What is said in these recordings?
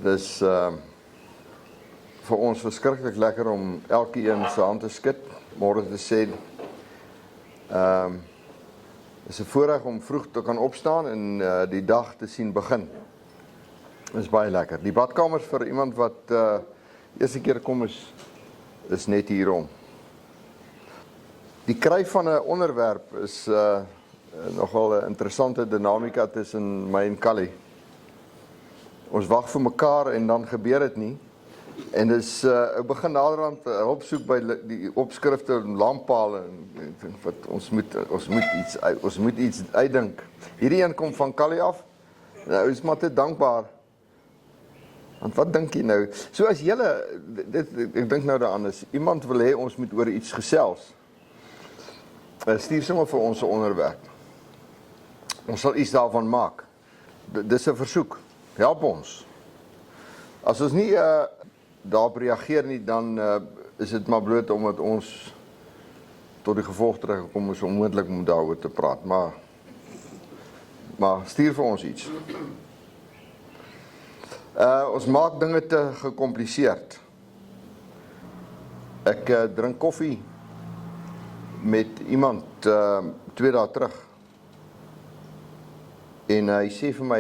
Dis vir ons verskriklik lekker om elkeen se hand te skud, môre te sê. Dis 'n voorreg om vroeg te kan opstaan en die dag te sien begin. Dis baie lekker. Die badkamers vir iemand wat eerste keer kom is net hierom. Die kry van 'n onderwerp is nogal 'n interessante dinamika tussen my en Callie. Ons wag vir mekaar en dan gebeur dit nie. En dis ek begin naderhand hulp soek by die opskrifte en lamppale en wat ons moet iets uitdink. Hierdie een kom van Callie af. Nou is maar te dankbaar. Want wat dink jy nou? So as julle ek dink nou daaraan is iemand wil hê ons moet oor iets gesels. Stuur sommer vir ons 'n onderwerp. Ons sal iets daarvan maak. Dis 'n versoek. Help ons. As ons nie daarop reageer nie, dan is dit maar bloot omdat ons tot die gevolg teruggekom is onmoontlik om daaroor te praat. Maar stuur vir ons iets. Ons maak dinge te gecompliseerd. Ek drink koffie met iemand 2 dae terug. En hy sê vir my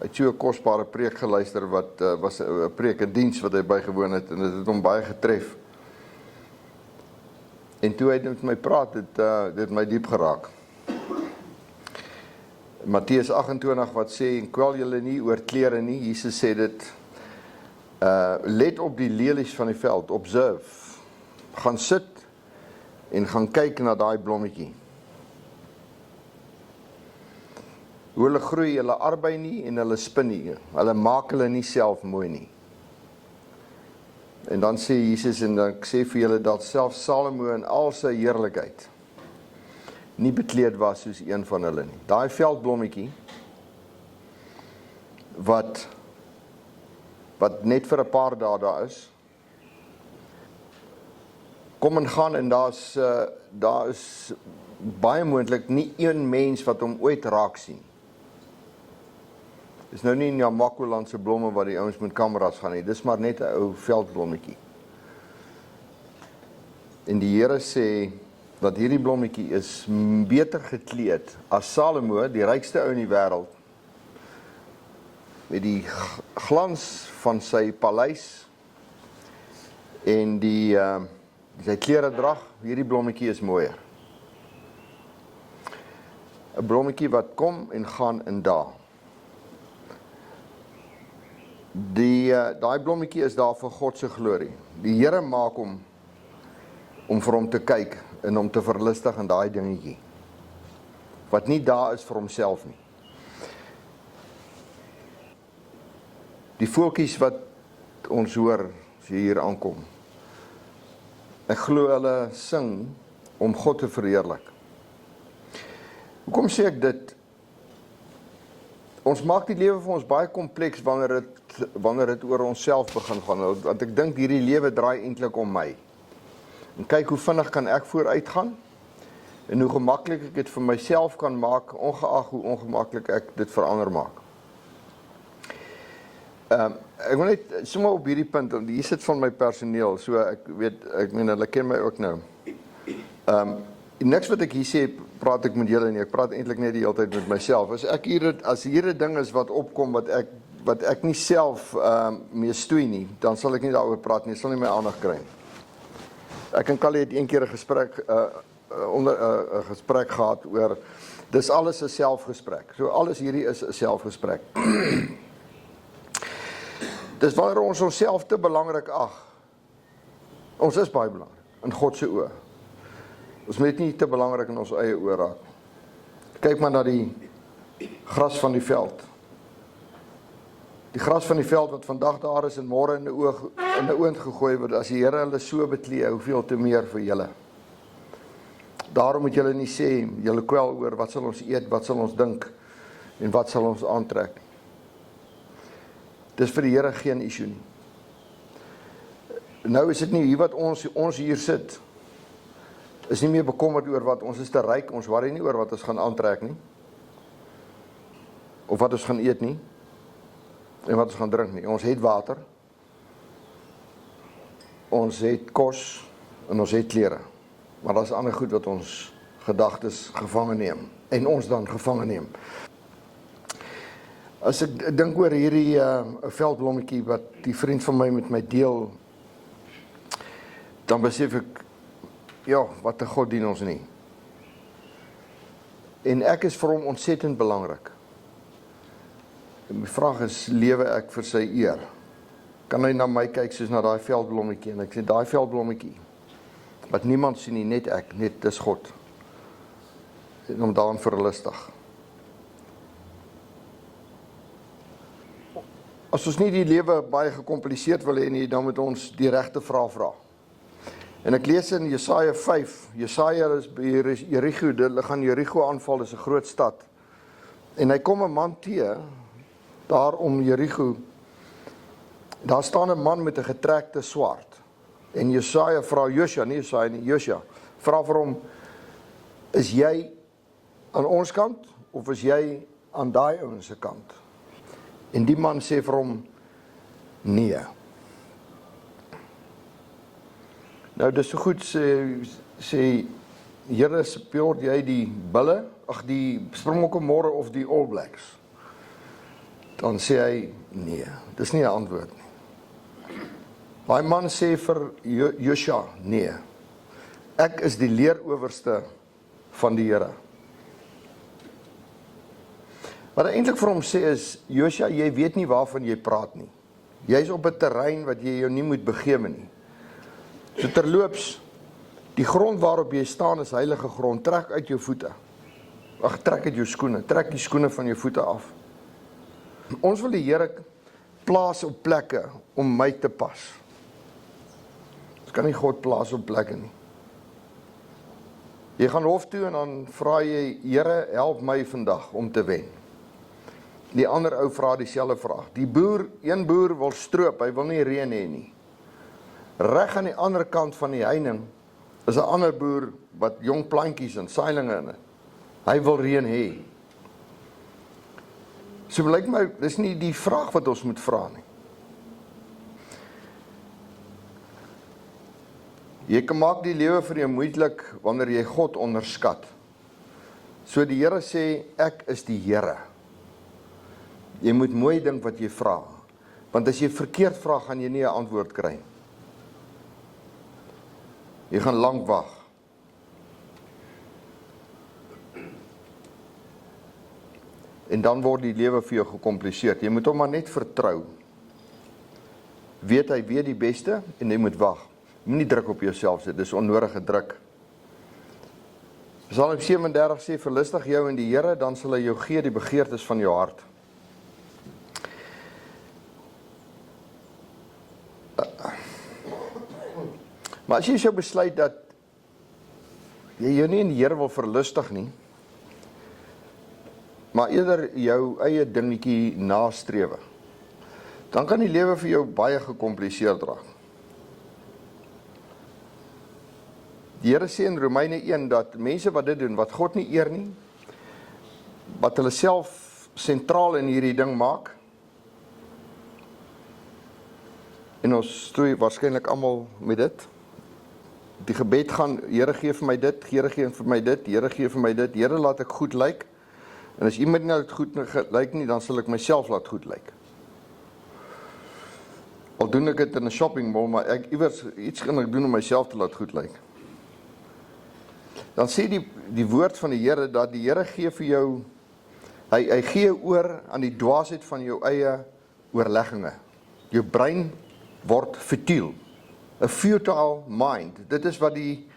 hy het so 'n kosbare preek geluister wat was 'n preek en diens wat hy bygewoon het en dit het hom baie getref. En toe hy met my praat, dit my diep geraak. Matteus 28 wat sê en kwel julle nie oor klere nie. Jesus sê dit let op die lelies van die veld, observe. Gaan sit en gaan kyk na daai blommetjie. Hoe hulle groei, hulle arbei nie en hulle spin nie. Hulle maak hulle nie self mooi nie. En dan sê Jesus, en ek sê vir julle dat self Salomo in al sy heerlikheid nie bekleed was soos een van hulle nie. Daai veldblommetjie wat net vir 'n paar dae daar is, kom en gaan en daar is baie moontlik nie een mens wat hom ooit raak sien. Dis nou nie in Namakoland se blomme wat die ouens met kameras gaan nie, dis maar net 'n ou veldblommetjie. En die Here sê dat hierdie blommetjie is beter gekleed as Salomo, die rykste ou in die wêreld, met die glans van sy paleis en sy kleredrag. Hierdie blommetjie is mooier. 'n Blommetjie wat kom en gaan in dae. Daai blommetjie is daar vir God se glorie. Die Here maak hom om vir hom te kyk en om te verlustig in daai dingetjie wat nie daar is vir homself nie. Die voeltjies wat ons hoor as jy hier aankom, ek glo hulle sing om God te verheerlik. Hoekom sê ek dit? Ons maak die lewe vir ons baie kompleks wanneer dit oor onsself begin gaan. Want ek dink hierdie lewe draai eintlik om my. En kyk hoe vinnig kan ek vooruit gaan en hoe gemaklik ek dit vir myself kan maak, ongeag hoe ongemaklik ek dit vir ander maak. Ek wil net sommer op hierdie punt, want hier sit van my personeel, so ek meen hulle ken my ook nou. Niks wat ek hier sê, praat ek met julle nie, ek praat eintlik net die hele tyd met myself. As hier 'n ding is wat opkom wat ek nie self mee stoei nie, dan sal ek nie daaroor praat nie, sal nie my aandag kry nie. Ek en Callie het een keer 'n gesprek gehad oor, dis alles 'n selfgesprek. So alles hierdie is 'n selfgesprek. Dis wanneer ons onsself te belangrik ag. Ons is baie belangrik in God se oë. Ons moet nie te belangrik in ons eie oë raak. Kyk maar na die gras van die veld. Die gras van die veld wat vandag daar is en môre in 'n oond gegooi word, as die Here hulle so beklee, hoeveel te meer vir julle. Daarom moet julle nie sê, julle kwel oor wat sal ons eet, wat sal ons dink en wat sal ons aantrek. Dis vir die Here geen issue nie. Nou is dit nie hier wat ons hier sit, is nie meer bekommerd oor wat ons is te ryk, ons worry nie oor wat ons gaan aantrek nie, of wat ons gaan eet nie. en wat ons gaan drink nie. Ons het water, ons het kos en ons het klere. Maar daar is ander goed wat ons gedagtes gevange neem en ons dan gevange neem. As ek dink oor hierdie veldblommetjie wat die vriend van my met my deel, dan besef ek, ja, wat 'n God dien ons nie. En ek is vir hom ontsettend belangrik. En die vraag is, lewe ek vir sy eer? Kan hy na my kyk soos na daai veldblommetjie, en ek sê, daai veldblommetjie, wat niemand sien nie, net ek, net dis God. En hom daarin verlustig. As ons nie die lewe baie gekompliseerd wil hê nie, dan moet ons die regte vrae vra. En ek lees in Jesaja 5, Jesaja is by Jericho, hulle gaan Jericho aanval, dis 'n groot stad. En hy kom 'n man teë, daar om Jericho, daar staan 'n man met 'n getrekte swaard. En Jesaja vra Josua, nie Jesaja nie, Josua, vra vir hom, is jy aan ons kant, of is jy aan daai ouens se kant? En die man sê vir hom, nee. Nou, dis so goed, sê Here, speel jy die bulle, die Springbokke môre of die All Blacks? Dan sê hy, nee, dis nie 'n antwoord nie. Daai man sê vir Josua, nee, ek is die leerowerste van die Here. Wat hy eintlik vir hom sê is, Josua, jy weet nie waarvan jy praat nie. Jy is op 'n terrein wat jy jou nie moet begewe nie. So terloops, die grond waarop jy staan is heilige grond, trek uit jou voete. Trek uit jou skoene, trek die skoene van jou voete af. Ons wil die Here plaas op plekke om my te pas. Ons kan nie God plaas op plekke nie. Jy gaan hof toe en dan vra jy, Here, help my vandag om te wen. Die ander ou vra dieselfde vraag. Een boer wil stroop, hy wil nie reën hê nie. Reg aan die ander kant van die heining is 'n ander boer wat jong plantjies en saailinge in het. Hy wil reën hê. So lyk my, dis nie die vraag wat ons moet vra nie. Jy kan maak die lewe vir jou moeilik wanneer jy God onderskat. So die Here sê, ek is die Here. Jy moet mooi dink wat jy vra, want as jy verkeerd vra, gaan jy nie 'n antwoord kry. Jy gaan lank wag. En dan word die lewe vir jou gekompliseerd. Jy moet hom maar net vertrou. Weet hy weet die beste en jy moet wag. Moenie druk op jouself sit, dis onnodige druk. Psalm 37 sê, verlustig jou in die Here, dan sal hy jou gee die begeertes van jou hart. Maar as jy sou besluit dat jy jou nie in die Here wil verlustig nie, maar eerder jou eie dingetjie nastrewe, dan kan die lewe vir jou baie gekompliseerd raak. Die Here sê in Romeine 1 dat mense wat dit doen, wat God nie eer nie, wat hulle self sentraal in hierdie ding maak, en ons stoei waarskynlik almal met dit. Die gebed gaan, Here gee vir my dit, Here gee vir my dit, Here gee vir my dit, Here laat ek goed lyk. En as iemand nie laat goed lyk nie, dan sal ek myself laat goed lyk. Al doen ek dit in 'n shopping mall, maar ek iewers iets gaan ek doen om myself te laat goed lyk. Dan sê die woord van die Here dat die Here gee vir jou, hy gee oor aan die dwaasheid van jou eie oorlegginge. Jou brein word futiel. A futile mind. Dit is wat die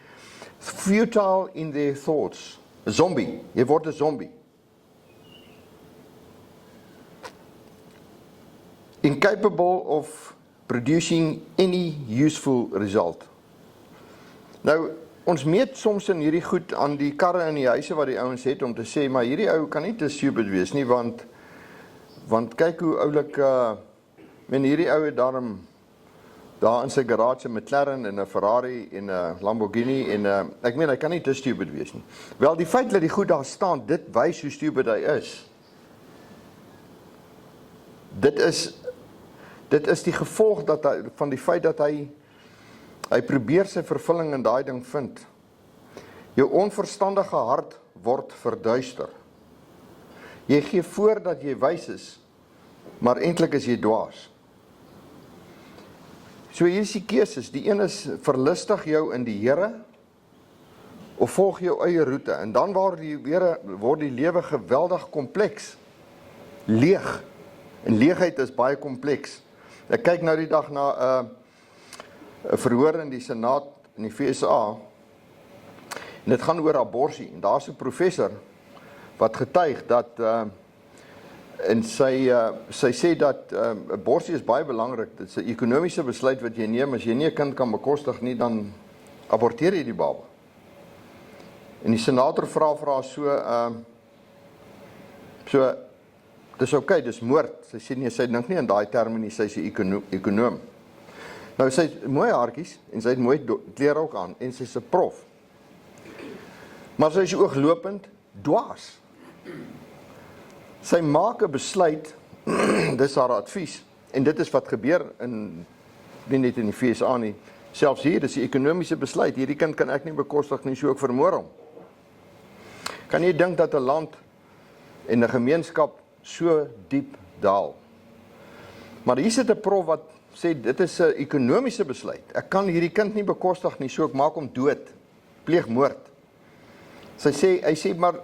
futile in their thoughts. A zombie. Jy word 'n zombie. Incapable of producing any useful result. Nou, ons meet soms in hierdie goed aan die karre in die huise wat die ouens het om te sê, maar hierdie ou kan nie te stupid wees nie, want kyk hoe oulik, hierdie ou het daar in sy garage 'n McLaren en 'n Ferrari en 'n Lamborghini en ek meen hy kan nie te stupid wees nie. Wel, die feit dat die goed daar staan, dit wys hoe stupid hy is. Dit is die gevolg van die feit dat hy probeer sy vervulling in daai ding vind. Jou onverstandige hart word verduister. Jy gee voor dat jy wys is, maar eintlik is jy dwaas. So hier is die keuses. Die een is, verlustig jou in die Here, of volg jou eie roete. En dan word die lewe geweldig kompleks. Leeg. En leegheid is baie kompleks. Ek kyk nou die dag na 'n verhoor in die Senaat in die VSA, en dit gaan oor abortus, en daar's 'n professor wat getuig dat en sy sê dat abortus is baie belangrik. Dit is 'n ekonomiese besluit wat jy neem. As jy nie 'n kind kan bekostig nie, dan aborteer jy die baba. En die senator vra vir haar so dis oké, dis moord. Sy sê nee, sy dink nie in daai terme nie, sy is 'n ekonoom. Nou sy het mooi haartjies en sy het mooi klere ook aan en sy's 'n prof. Maar sy is ooglopend dwaas. Sy maak 'n besluit, dis haar advies, en dit is wat gebeur nie net in die VSA nie, selfs hier, dis 'n ekonomiese besluit, hierdie kind kan ek nie bekostig nie, so ek vermoor hom. Kan jy dink dat 'n land en 'n gemeenskap so diep daal? Maar hier sit 'n prof wat sê, dit is 'n ekonomiese besluit, ek kan hierdie kind nie bekostig nie, so ek maak hom dood, pleeg moord. Hy sê, maar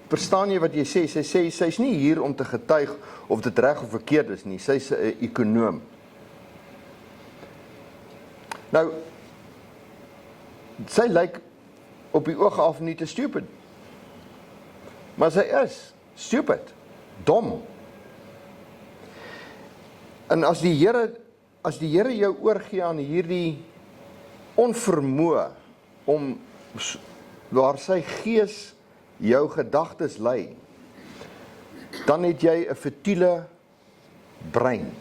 verstaan jy wat jy sê? Sy sê, sy's nie hier om te getuig of dit reg of verkeerd is nie, sy's 'n ekonoom. Nou, sy lyk op die oog af nie te stupid, maar sy is stupid, dom. En as die Here jou oorgee aan hierdie onvermoë om waar sy gees jou gedagtes lei, dan het jy 'n futiele brein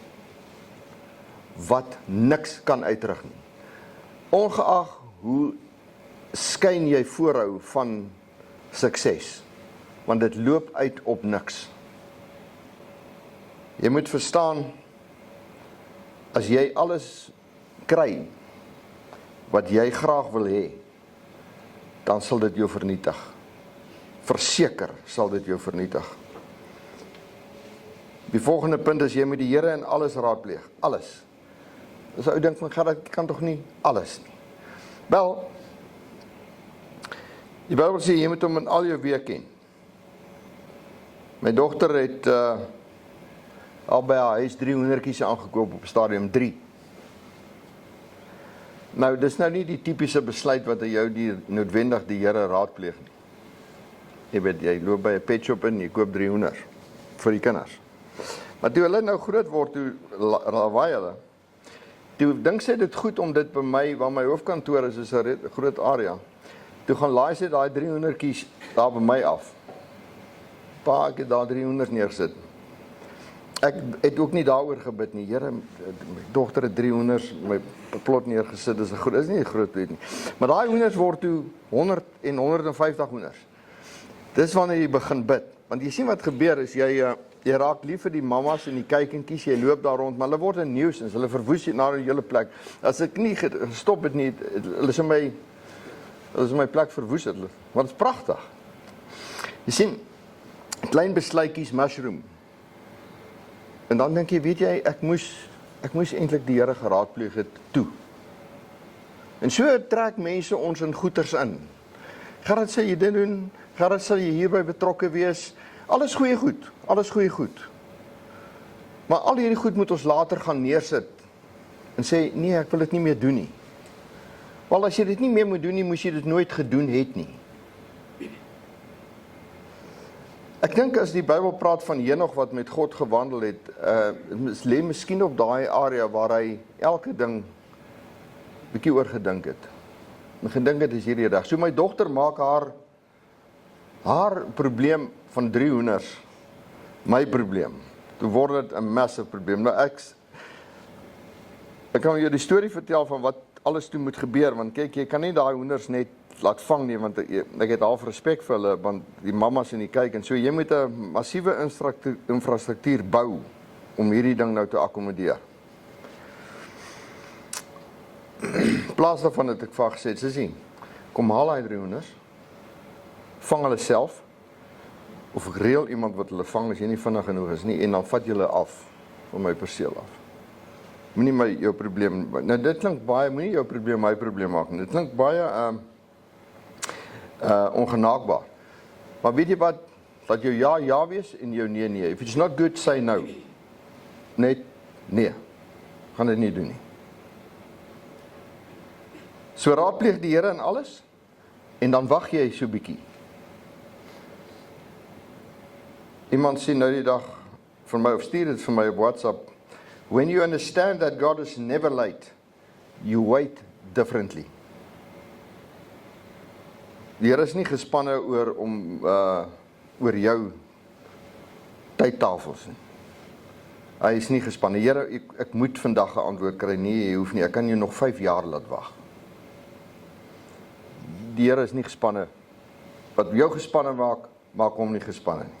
wat niks kan uitrig nie. Ongeag hoe skyn jy voorhou van sukses, want dit loop uit op niks. Jy moet verstaan, as jy alles kry wat jy graag wil hê, dan sal dit jou vernietig. Verseker sal dit jou vernietig. Die volgende punt is, jy moet die Here in alles raadpleeg. Alles. Dis ou dink van, ek kan tog nie alles nie. Wel, die Bybel sê, jy moet hom in al jou weë ken. My dogter het al by haar huis 3 hoendertjies aangekoop op stadium 3. Nou, dis nou nie die typiese besluit wat jou noodwendig die Here raadpleeg nie. Jy weet, jy loop by 'n pet shop en jy koop 3 hoenders vir die kinders. Maar toe hulle nou groot word, toe lawaai hulle, toe dink sy dit goed om dit by my, waar my hoofkantoor is 'n groot area, toe gaan laai sy daai 3 hoendertjies daar by my af. Pa, ek het daar 3 hoenders neergesit. Ek het ook nie daaroor gebid nie. Here, my dogter het 3 hoenders my plot neergesit, dis nie 'n groot weet nie. Maar daai hoenders word toe 100 en 150 hoenders. Dis wanneer jy begin bid. Want jy sien wat gebeur is, jy raak lief vir die mamas en die kykentjies, jy loop daar rond, maar hulle word 'n nuisance, hulle verwoes na 'n hele plek. As ek nie gestop het nie, hulle is in my plek verwoes het. Want dit is pragtig. Jy sien, klein besluitjies mushroom. En dan dink jy, weet jy, ek moes eintlik die Here geraadpleeg het toe. En so trek mense ons in goeters in. Gerard sê jy dit doen, Gerard sal jy hierby betrokke wees. Alles goeie goed. Maar al hierdie goed moet ons later gaan neersit en sê, nee, ek wil dit nie meer doen nie. Wel, as jy dit nie meer moet doen nie, moes jy dit nooit gedoen het nie. Ek dink as die Bybel praat van Henog wat met God gewandel het, lê miskien op daai area waar hy elke ding bietjie oorgedink het. En gedink het is hierdie dag. So my dogter maak haar probleem van 3 hoenders my probleem. Toe word dit 'n massive probleem. Nou ek kan jou die storie vertel van wat alles toe moet gebeur, want kyk, jy kan nie daai hoenders net laat vang nie, want ek het half respek vir hulle, want die mamas en die kyk, en so jy moet 'n massiewe infrastruktuur bou om hierdie ding nou te akkommodeer. In plaas daarvan het ek vir haar gesê, Sissie, kom haal hy 3 hoenders, vang hulle self, of ek reël iemand wat hulle vang as jy nie vinnig genoeg is nie, en dan vat julle af, van my perseel af. Moenie my jou probleem, nou dit klink baie, moenie jou probleem my probleem maak, dit klink baie ongenaakbaar. Maar weet jy wat, laat jou ja wees en jou nee. If it's not good, say no. Net nee, gaan dit nie doen nie. So raadpleeg die Here in alles, en dan wag jy so bietjie. Iemand sê nou die dag vir my, of stuur dit vir my op WhatsApp, when you understand that God is never late, you wait differently. Die Here is nie gespanne oor jou tydtafels nie. Hy is nie gespanne. Here, ek moet vandag 'n antwoord kry. Nee, jy hoef nie. Ek kan jou nog 5 jaar laat wag. Die Here is nie gespanne. Wat jou gespanne maak hom nie gespanne nie.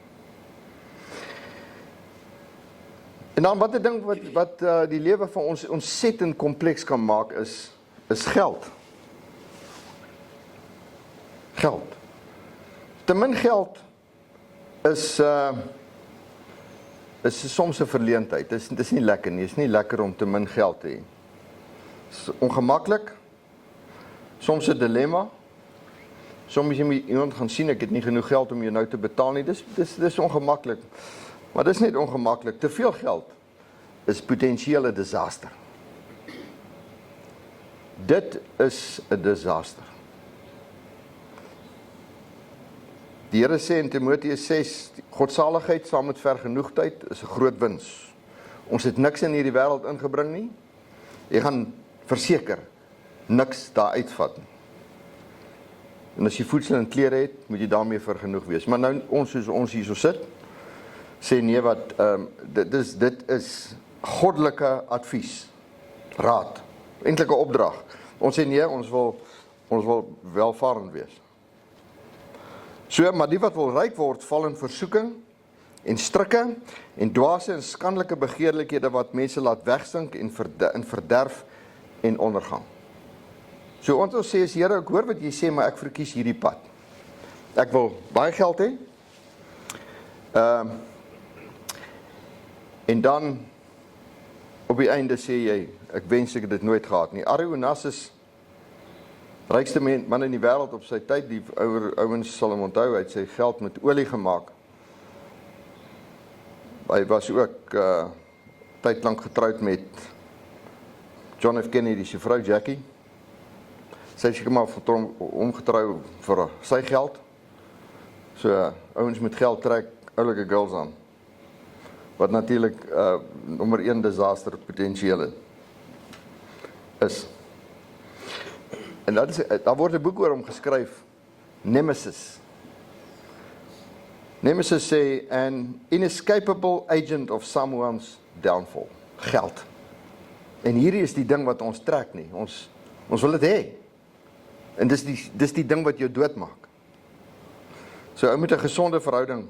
En dan wat 'n ding wat die lewe van ons ontsettend kompleks kan maak is geld. Geld. Te min geld is soms 'n verleentheid. Dit is nie lekker nie. Dit is nie lekker om te min geld te hê. Is ongemaklik. Soms 'n dilemma. Soms jy moet iemand gaan sien, ek het nie genoeg geld om jou nou te betaal nie. Dis ongemaklik. Maar dis net ongemaklik. Te veel geld is potensiële disaster. Dit is 'n disaster. Die Here sê in Timoteus 6, godsaligheid saam met vergenoegdheid is 'n groot wins. Ons het niks in hierdie wêreld ingebring nie. Jy gaan verseker niks daar uitvat nie. En as jy voedsel en klere het, moet jy daarmee vergenoeg wees. Maar nou soos ons hierso sit, sê nee wat, dit is goddelike advies, raad, eintlik 'n opdrag. Ons sê nee, ons wil welvarend wees. So, maar die wat wil ryk word, val in versoeking en strikke en dwaase en skandelike begeerlikhede wat mense laat wegsink en in verderf en ondergang. So ons sê is, Here, ek hoor wat jy sê, maar ek verkies hierdie pad. Ek wil baie geld hê. En dan op die einde sê jy, ek wens ek het dit nooit gehad nie. Ari Onassis, rykste man in die wêreld op sy tyd, die ouens sal hom onthou, hy het sy geld met olie gemaak. Hy was ook tydlank getroud met John F. Kennedy se vrou Jackie. Sy het seker maar omgetrou vir sy geld. So ouens met geld trek oulike girls aan. Wat natuurlik nommer 1 disaster potensieel is. En daar word 'n boek oor hom geskryf, Nemesis. Nemesis sê, an inescapable agent of someone's downfall. Geld. En hierdie is die ding wat ons trek nie. Ons wil dit hê. En dis die ding wat jou doodmaak. So ou moet 'n gesonde verhouding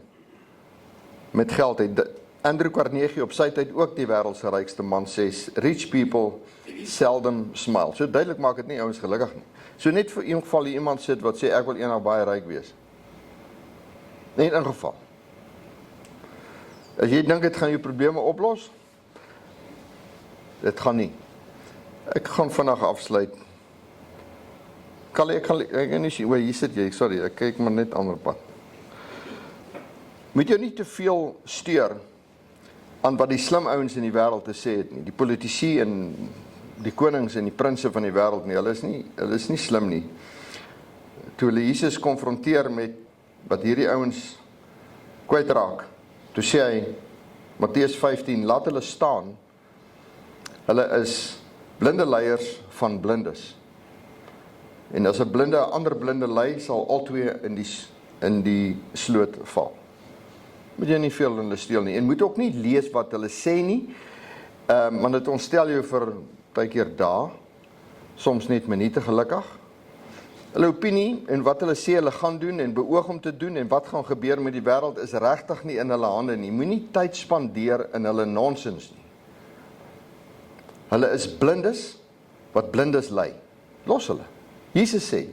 met geld hê. Andrew Carnegie op sy tyd ook die wêreld se rykste man sê, rich people seldom smile. So duidelik maak dit nie ouens gelukkig nie. So net vir een geval iemand sit wat sê ek wil eendag baie ryk wees. Net in geval. As jy dink dit gaan jou probleme oplos, dit gaan nie. Ek gaan vinnig afsluit. Ek nie sien, hier sit jy, sorry, ek kyk maar net ander pad. Moet jou nie te veel steur aan wat die slim ouens in die wêreld te sê het nie. Die politici en die konings en die prinse van die wêreld nie, hulle is nie slim nie. Toe hulle Jesus konfronteer met wat hierdie ouens kwytraak, toe sê hy, Matteus 15, laat hulle staan, hulle is blinde leiers van blindes. En as 'n blinde 'n ander blinde lei, sal albei in die sloot val. Moet jy nie veel in hulle steel nie. En moet ook nie lees wat hulle sê nie, want dit ontstel jou vir baie keer dae, soms net minute gelukkig. Hulle opinie en wat hulle sê hulle gaan doen en beoog om te doen en wat gaan gebeur met die wêreld is regtig nie in hulle hande nie. Moenie tyd spandeer in hulle nonsens nie. Hulle is blindes wat blindes lei. Los hulle. Jesus sê,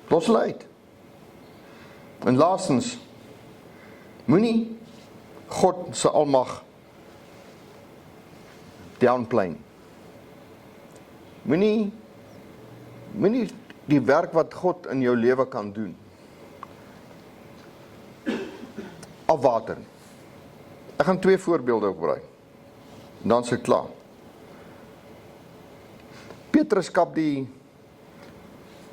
los hulle uit. En laastens, moenie God se almag downplay. Moenie die werk wat God in jou lewe kan doen afwater. Ek gaan 2 voorbeelde opbring. Dan is ek klaar. Petrus kap die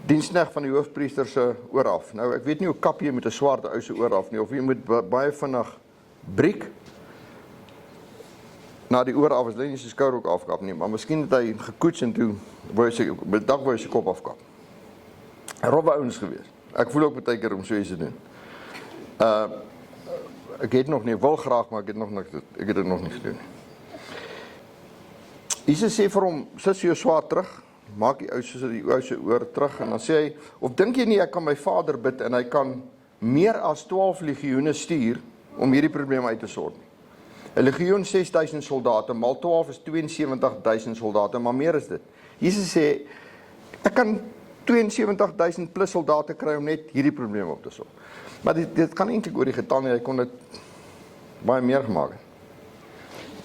diensknegt van die hoofpriester se oor af. Nou, ek weet nie hoe kap jy met 'n swart ou se oor af nie, of jy moet baie vinnig breek na die oor af, as hy nie sy skouer ook afkap nie, maar miskien het hy gekoets en toe wou hy sy kop afkap. Rowwe ouens gewees. Ek voel ook baie keer om so iets te doen. Ek het nog nie, wil graag, maar ek het dit nog nie gedoen nie. Jesus sê vir hom, sit jou swaard terug, maak die ou se oor terug, en dan sê hy, of dink jy nie, ek kan my Vader bid, en hy kan meer as 12 legioene stuur, om hierdie probleem uit te sort nie. 'n legioen 6.000 soldate, mal 12 is 72.000 soldate, maar meer is dit. Jesus sê, ek kan 72.000 plus soldate kry om net hierdie probleem op te som. Maar dit kan eintlik oor die getal nie, hy kon dit baie meer gemaak het.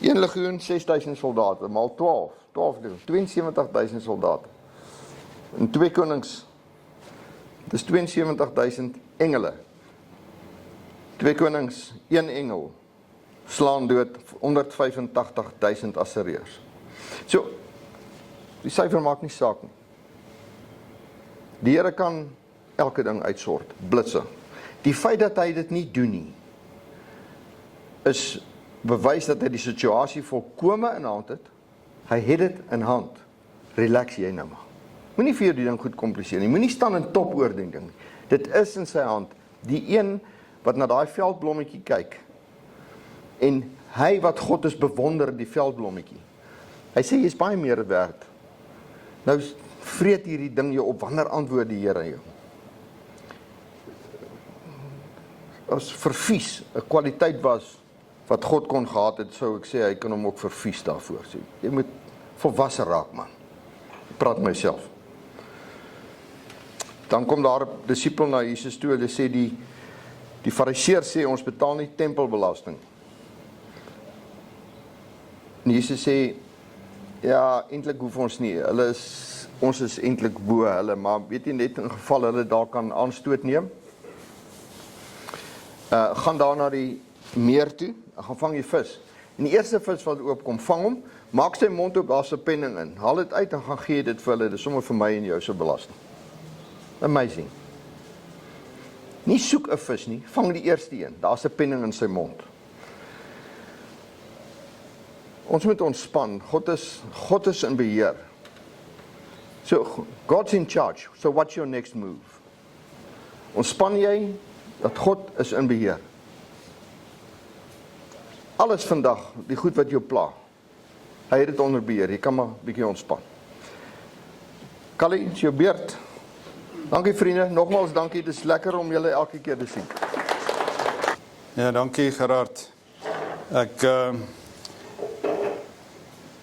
1 legioen 6.000 soldate, mal 12 72.000 soldate. En 2 konings, dis 72.000 engele. 2 konings, 1 engel, slaan dood 185.000 Assiriërs. So, die syfer maak nie saak nie. Die Here kan elke ding uitsort, blitse. Die feit dat hy dit nie doen nie, is bewys dat hy die situasie volkome in hand het. Hy het dit in hand. Relax jy nou maar. Moenie vir jou die ding goed kompliseer nie. Moenie staan in top oor die ding nie. Dit is in sy hand. Die een wat na daai veldblommetjie kyk, en hy wat God is bewonder die veldblommetjie. Hy sê, jy is baie meer werd. Nou vreet hierdie ding jou op, wanneer antwoord die Here jou? As vervies 'n kwaliteit was, wat God kon gehad het, sou ek sê, hy kan hom ook vervies daarvoor. So, jy moet volwasse raak, man. Ek praat myself. Dan kom daar 'n disipel na Jesus toe, hulle sê, die fariseërs sê, ons betaal nie tempelbelasting. En Jesus sê, ja, eintlik hoef ons nie, ons is eintlik bo hulle, maar weet jy net in geval hulle daar kan aanstoot neem, gaan daar na die meer toe, gaan vang jy vis. En die eerste vis wat oopkom, vang hom, maak sy mond oop, daar's 'n penning in, haal dit uit en gaan gee dit vir hulle, dis sommer vir my en jou se belasting. Amazing. Nie soek 'n vis nie, vang die eerste een, daar's 'n penning in sy mond. Ons moet ontspan, God is in beheer. So, God's in charge, so what's your next move? Ontspan jy, dat God is in beheer. Alles vandag, die goed wat jou pla, hy het dit onder beheer, jy kan maar bietjie ontspan. Callie, is jou beurt. Dankie vriende, nogmaals dankie, dit is lekker om julle elke keer te sien. Ja, dankie Gerard. Ek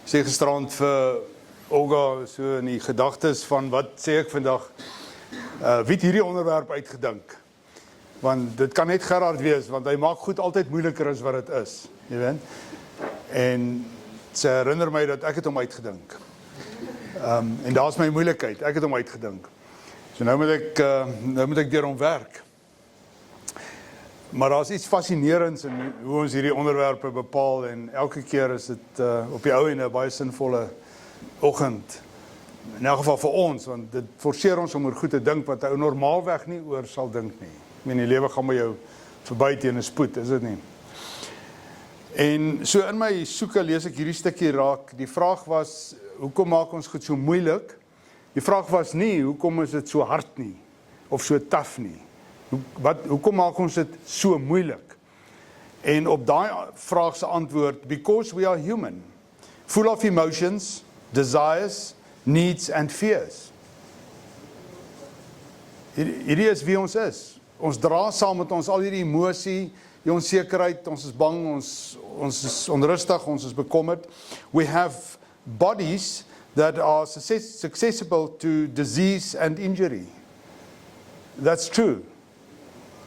sê gisterand vir Olga so in die gedagtes van wat sê ek vandag, wie het hierdie onderwerp uitgedink? Want dit kan net Gerard wees, want hy maak goed altyd moeiliker as wat dit is, jy weet. En sy herinner my dat ek het hom uitgedink. En daar is my moeilikheid, ek het hom uitgedink. So nou moet ek deur hom werk. Maar daar is iets fascinerends in hoe ons hierdie onderwerpe bepaal en elke keer is dit op die ou en 'n baie sinvolle oggend. In elk geval vir ons, want dit forceer ons om oor goed te dink wat ou normaalweg nie oor sal dink nie. Ek meen die lewe gaan met jou verby teen 'n spoed, is dit nie? En so in my soeke lees ek hierdie stukkie raak. Die vraag was, hoekom maak ons goed so moeilik? Die vraag was nie, hoekom is dit so hard nie, of so taaf nie? Hoekom maak ons dit so moeilik? En op daai vraag se antwoord, because we are human, full of emotions, desires, needs and fears. Hierdie is wie ons is. Ons dra saam met ons al hierdie emosie, die onsekerheid, ons is bang, ons is onrustig, ons is bekommerd. We have bodies that are susceptible to disease and injury. That's true.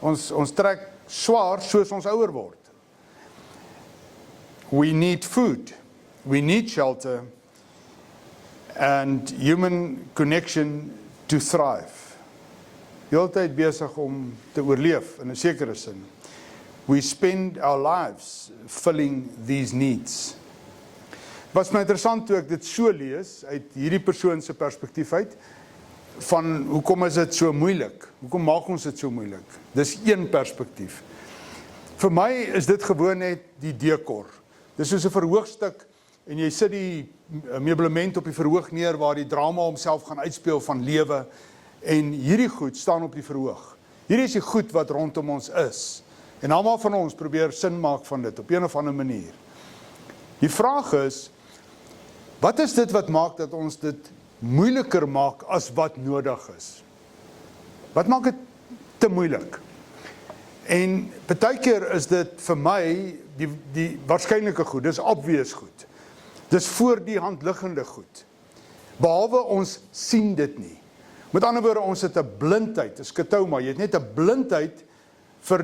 Ons trek swaar soos ons ouer word. We need food, we need shelter, and human connection to thrive. Heeltyd besig om te oorleef in 'n sekere sin. We spend our lives filling these needs. Was my interessant toe ek dit so lees uit hierdie persoon se perspektief uit van hoekom is dit so moeilik? Hoekom maak ons dit so moeilik? Dis een perspektief. Vir my is dit gewoon net die dekor. Dis soos 'n verhoogstuk en jy sit die meublement op die verhoog neer waar die drama homself gaan uitspeel van lewe en hierdie goed staan op die verhoog. Hierdie is die goed wat rondom ons is. En almal van ons probeer sin maak van dit op een of ander manier. Die vraag is, wat is dit wat maak dat ons dit moeiliker maak as wat nodig is? Wat maak dit te moeilik? En partykeer is dit vir my die waarskynlike goed, dis obvious goed. Dis voor die hand liggende goed. Behalwe ons sien dit nie. Met ander woorde, ons het 'n blindheid, 'n skotoma, jy het net 'n blindheid vir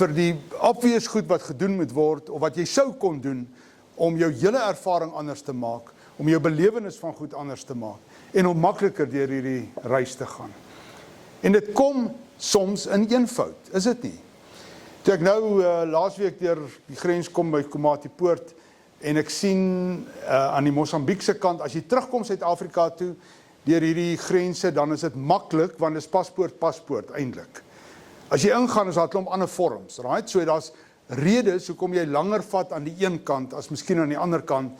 die obvious goed wat gedoen moet word, of wat jy sou kon doen, om jou hele ervaring anders te maak, om jou belewenis van goed anders te maak, en om makliker deur hierdie reis te gaan. En dit kom soms in eenvoud, is dit nie? Toe ek nou laasweek deur die grens kom by Komatipoort, en ek sien aan die Mosambiekse kant, as jy terugkom Suid-Afrika toe, deur hierdie grense, dan is dit maklik, want dit is paspoort eintlik. As jy ingaan, is daar 'n klomp ander vorms, right? So daar's redes hoekom jy langer vat aan die een kant, as miskien aan die ander kant,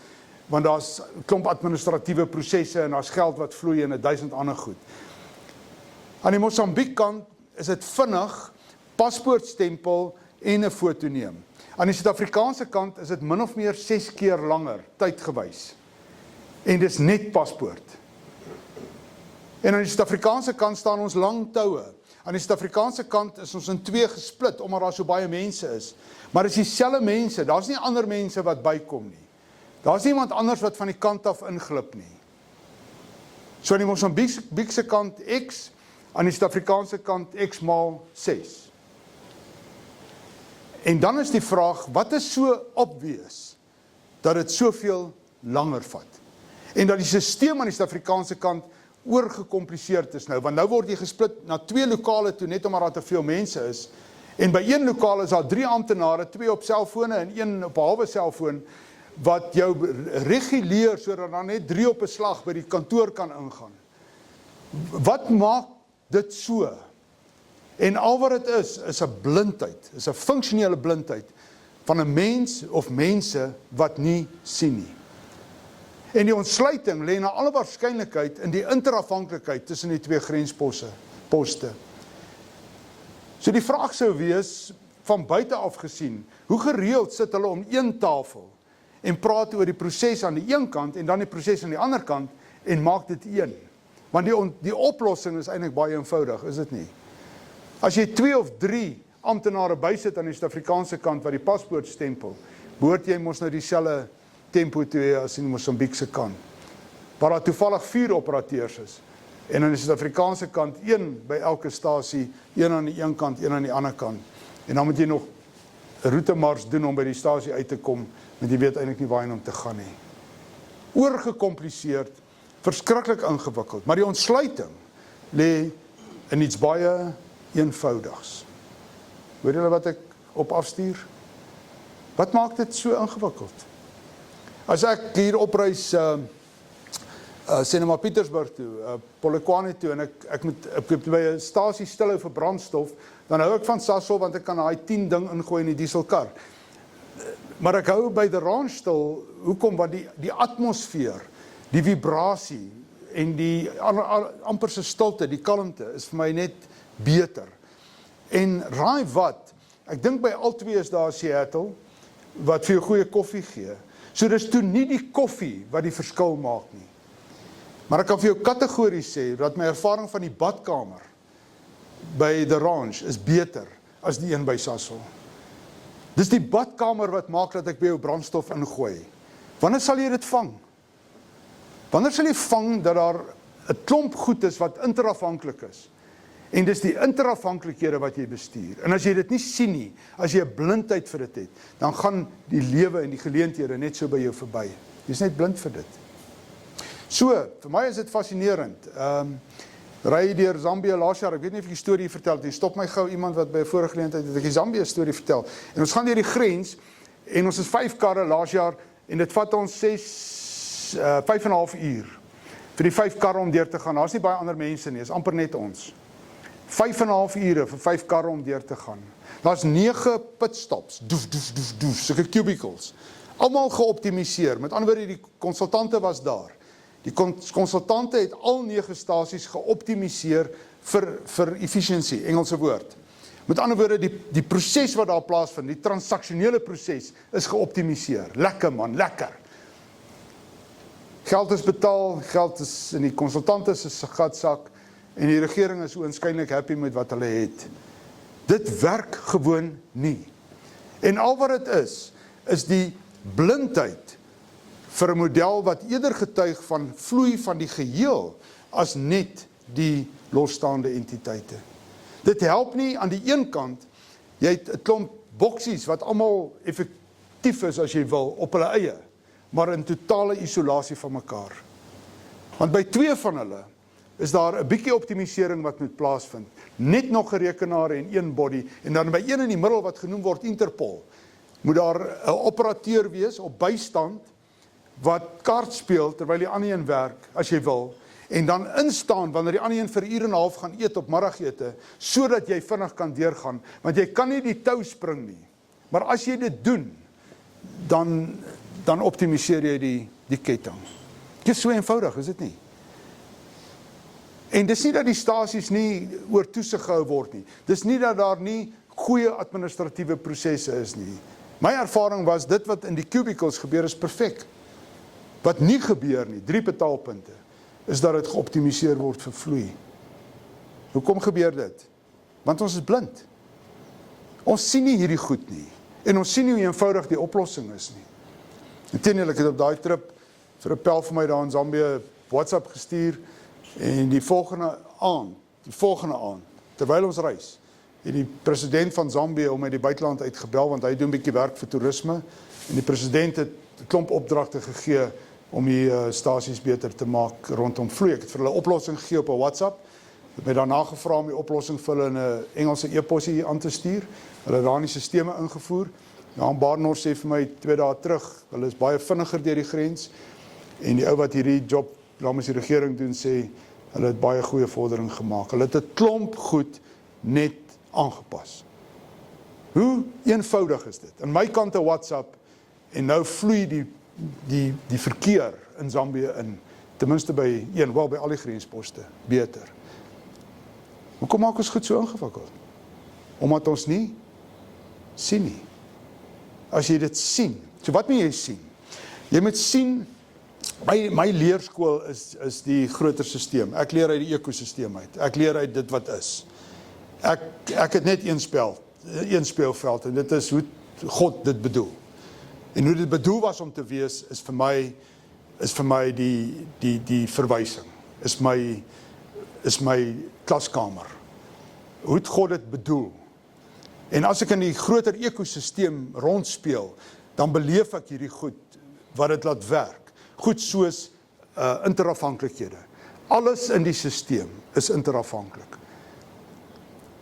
want daar's 'n klomp administratiewe prosesse, en daar's geld wat vloei, en 1000 ander goed. Aan die Mosambiek kant is dit vinnig, paspoortstempel en 'n foto neem. Aan die Suid-Afrikaanse kant is dit min of meer 6 keer langer, tydgewys. En dis net paspoort. En aan die Suid-Afrikaanse kant staan ons lang toue. Aan die Suid-Afrikaanse kant is ons in 2 gesplit, omdat daar so baie mense is. Maar dis dieselfde mense, daar's nie ander mense wat bykom nie. Daar's nie iemand anders wat van die kant af inglip nie. So aan die Mosambiekse kant X, aan die Suid-Afrikaanse kant X maal 6. En dan is die vraag, wat is so obvious, dat dit soveel langer vat? En dat die stelsel aan die Suid-Afrikaanse kant oorgekompliseerd is nou, want nou word jy gesplit na 2 lokale toe, net omdat daar te veel mense is, en by een lokale is daar 3 amptenare, 2 op selfone en 1 op 'n halwe selfoon, wat jou reguleer, sodat dan net 3 op 'n slag by die kantoor kan ingaan. Wat maak dit so? En al wat dit is 'n blindheid, is 'n funksionele blindheid, van 'n mens of mense wat nie sien nie. En die ontsluiting lê na alle waarskynlikheid in die interafhanklikheid tussen die 2 grensposte. So die vraag sou wees, van buite af gesien, hoe gereeld sit hulle om een tafel en praat oor die proses aan die een kant en dan die proses aan die ander kant en maak dit een? Want die oplossing is eintlik baie eenvoudig, is dit nie? As jy 2 of 3 amptenare bysit aan die Suid-Afrikaanse kant wat die paspoort stempel, behoort jy mos nou dieselfde tempo te hê as in die Mosambiekse kant, waar daar toevallig 4 operateurs is, en aan die Suid-Afrikaanse kant 1 by elke stasie, 1 aan die een kant, 1 aan die ander kant, en dan moet jy nog 'n routemars doen om by die stasie uit te kom, want jy weet eintlik nie waarheen om te gaan nie. Oorgekompliseerd, verskriklik ingewikkeld, maar die ontsluiting lê in iets baie eenvoudigs. Hoor julle wat ek op afstuur? Wat maak dit so ingewikkeld? As ek hier opreis sê nou maar Pietersburg toe, Polokwane toe, en ek moet by 'n stasie stilhou vir brandstof, dan hou ek van Sasol, want ek kan daai 10 ding ingooi in die dieselkar. Maar ek hou by die ranch stil, hoekom? Want die atmosfeer, die vibrasie, en die amper se stilte, die kalmte, is vir my net beter. En raai wat, ek dink by al 2 is daar Seattle, wat vir jou goeie koffie gee. So dis toe nie die koffie wat die verskil maak nie. Maar ek kan vir jou kategories sê, dat my ervaring van die badkamer by The Range is beter as die een by Sasol. Dis die badkamer wat maak dat ek by jou brandstof ingooi. Wanneer sal jy dit vang? Wanneer sal jy vang dat daar 'n klomp goed is wat interafhanklik is? En dis die interafhanklikhede wat jy bestuur. En as jy dit nie sien nie, as jy 'n blindheid vir dit het, dan gaan die lewe en die geleenthede net so by jou verby. Jy's net blind vir dit. So, vir my is dit fascinerend. Ry deur Zambië laas jaar, ek weet nie of ek die storie vertel het, stop my gou iemand wat by 'n vorige geleentheid het ek die Zambië storie vertel. En ons gaan deur die grens en ons is 5 karre laas jaar en dit vat ons 5,5 uur vir die 5 karre om deur te gaan. Daar's nie baie ander mense nie, is amper net ons. 5,5 ure vir 5 karre om deur te gaan. Daar's 9 pitstops, doef, sulke cubicles. Almal geoptimiseer. Met ander woorde, die konsultante was daar. Die konsultante het al 9 stasies geoptimiseer vir efficiency, Engelse woord. Met ander woorde, die proses wat daar plaasvind, die transaksionele proses is geoptimiseer. Lekker man, lekker. Geld is betaal, geld is in die konsultante se gatsak en die regering is oënskynlik happy met wat hulle het. Dit werk gewoon nie. En al wat dit is die blindheid vir 'n model wat eerder getuig van vloei van die geheel as net die losstaande entiteite. Dit help nie aan die een kant, jy het 'n klomp boksies wat almal effektief is as jy wil op hulle eie, maar in totale isolasie van mekaar. Want by 2 van hulle is daar 'n bietjie optimisering wat moet plaasvind. Net nog 'n rekenaar en 1 body en dan by een in die middel wat genoem word Interpol, moet daar 'n operateur wees op bystand wat kaart speel terwyl die ander een werk, as jy wil, en dan instaan wanneer die ander een vir 1 uur en 'n half gaan eet op middagete, sodat jy vinnig kan deurgaan, want jy kan nie die tou spring nie. Maar as jy dit doen, dan optimiseer jy die ketting. Dit is so eenvoudig, is dit nie? En dis nie dat die stasies nie oor toesig gehou word nie. Dis nie dat daar nie goeie administratiewe prosesse is nie. My ervaring was, dit wat in die cubicles gebeur is perfek. Wat nie gebeur nie, 3 betaalpunte, is dat dit geoptimiseer word vir vloei. Hoekom gebeur dit? Want ons is blind. Ons sien nie hierdie goed nie. En ons sien nie hoe eenvoudig die oplossing is nie. Inteendeel, ek het op daai trip vir 'n pel vir my daar in Zambië WhatsApp gestuur, en die volgende aand, terwyl ons reis, het die president van Zambië om uit die buiteland uitgebel, want hy doen 'n bietjie werk vir toerisme, en die president het 'n klomp opdragte gegee om die stasies beter te maak rondom vloei. Ek het vir hulle 'n oplossing gegee op 'n WhatsApp, het my daarna gevra om die oplossing vir hulle in 'n Engelse e-posie aan te stuur. Hulle het daar in die sisteme ingevoer. Jan Barnard sê vir my 2 dae terug, hulle is baie vinniger deur die grens, en die ou wat hierdie job namens die regering doen, sê hulle het baie goeie vordering gemaak. Hulle het 'n klomp goed net aangepas. Hoe eenvoudig is dit? Aan my kant 'n WhatsApp en nou vloei die verkeer in Zambië in, ten minste by by al die grensposte, beter. Hoekom maak ons goed so ingewikkeld? Omdat ons nie sien nie. As jy dit sien, so wat moet jy sien? Jy moet sien, my leerskool is die groter stelsel. Ek leer uit die ekosisteem uit. Ek leer uit dit wat is. Ek het net een speelveld, en dit is hoe God dit bedoel. En hoe dit bedoel was om te wees, is vir my die verwysing, is my klaskamer. Hoe het God dit bedoel? En as ek in die groter ekosisteem rondspeel, dan beleef ek hierdie goed, wat dit laat werk. Goed soos interafhanklikhede. Alles in die sisteem is interafhanklik.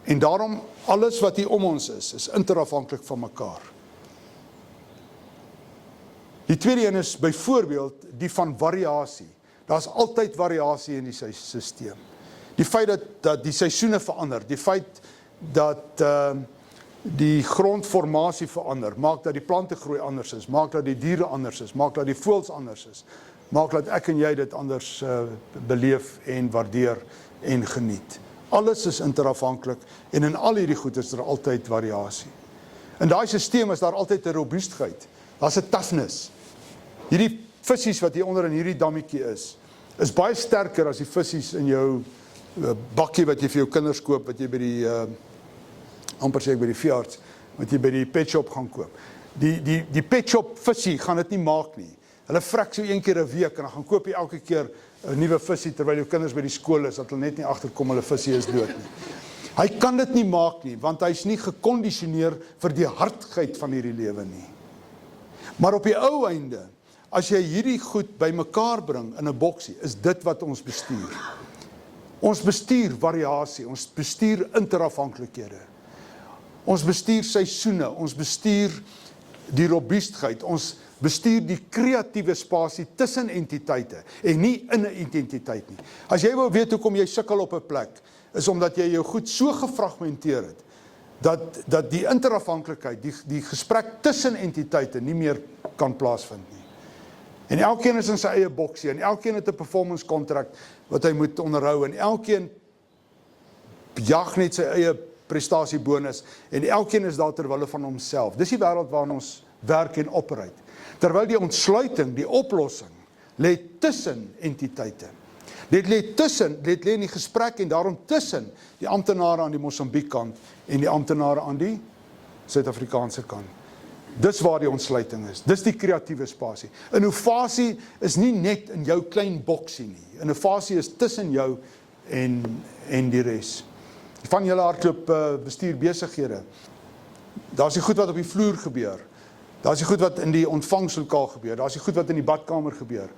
En daarom, alles wat hier om ons is interafhanklik van mekaar. Die tweede een is byvoorbeeld die van variasie. Daar's altyd variasie in die sisteem. Die feit dat die seisoene verander, die feit dat die grondformasie verander, maak dat die plante groei anders is, maak dat die diere anders is, maak dat die voëls anders is, maak dat ek en jy dit anders beleef en waardeer en geniet. Alles is interafhanklik en in al hierdie goed is daar altyd variasie. In daai stelsel is daar altyd 'n robuustheid. Daar's 'n toughness. Hierdie vissies wat hier onder in hierdie dammetjie is baie sterker as die vissies in jou bakkie wat jy vir jou kinders koop, wat jy by die, amper sê ek by die veearts, wat jy by die pet shop gaan koop. Die pet shop visie gaan dit nie maak nie. Hulle vrek so 1 keer 'n week en dan gaan koop jy elke keer 'n nuwe visie terwyl jou kinders by die skool is, dat hulle net nie agterkom hulle visie is dood nie. Hy kan dit nie maak nie, want hy's nie gekondisioneer vir die hardheid van hierdie lewe nie. Maar op die ou einde, as jy hierdie goed bymekaar bring in 'n boksie, is dit wat ons bestuur. Ons bestuur variasie, ons bestuur interafhanklikhede. Ons bestuur seisoene, ons bestuur die robuustheid, ons bestuur die kreatiewe spasie tussen entiteite en nie in 'n identiteit nie. As jy wil weet hoekom jy sukkel op 'n plek, is omdat jy jou goed so gefragmenteer het, dat die interafhanklikheid, die gesprek tussen entiteite nie meer kan plaasvind nie. En elkeen is in sy eie boksie, en elkeen het 'n performance contract wat hy moet onderhou, en elkeen jag net sy eie prestasiebonus, en elkeen is daar terwille van homself. Dis die wêreld waarin ons werk en operate. Terwyl die ontsluiting, die oplossing, lê tussen entiteite. Dit lê in die gesprek, en daarom tussen die amptenare aan die Mosambiek kant en die amptenare aan die Suid-Afrikaanse kant. Dis waar die ontsluiting is. Dis die kreatiewe spasie. Innovasie is nie net in jou klein boksie nie. Innovasie is tussen jou en die res. Van julle hardloop bestuur besighede. Daar's die goed wat op die vloer gebeur. Daar's die goed wat in die ontvangslokaal gebeur. Daar's die goed wat in die badkamer gebeur.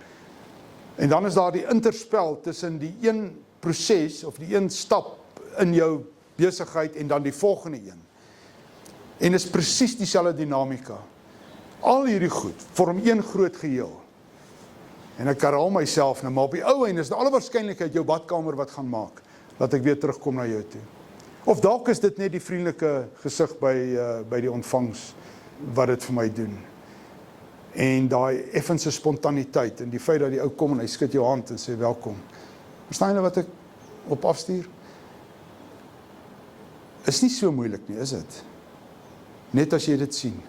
En dan is daar die interspel tussen die een proses of die een stap in jou besigheid en dan die volgende een. En is presies dieselfde dinamika. Al hierdie goed vorm een groot geheel. En ek herhaal myself nou, maar op die ou einde is dit alle waarskynlikheid jou badkamer wat gaan maak, dat ek weer terugkom na jou toe. Of dalk is dit net die vriendelike gesig by die ontvangs wat dit vir my doen. En daai effense spontaniteit en die feit dat die ou kom en hy skud jou hand en sê welkom. Verstaan jy wat ek op afstuur? Is nie so moeilik nie, is dit? Net as jy dit sien.